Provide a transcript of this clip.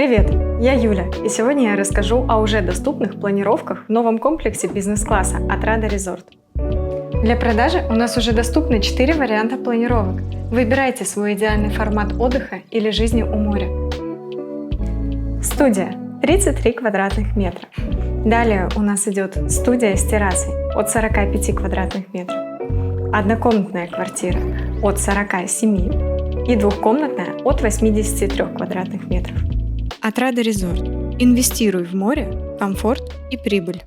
Привет, я Юля, и сегодня я расскажу о уже доступных планировках в новом комплексе бизнес-класса от Rada Resort. Для продажи у нас уже доступны 4 варианта планировок. Выбирайте свой идеальный формат отдыха или жизни у моря. Студия – 33 квадратных метра. Далее у нас идет студия с террасой от 45 квадратных метров, однокомнатная квартира от 47 и двухкомнатная от 83 квадратных метров. От Rada Resort. Инвестируй в море, комфорт и прибыль.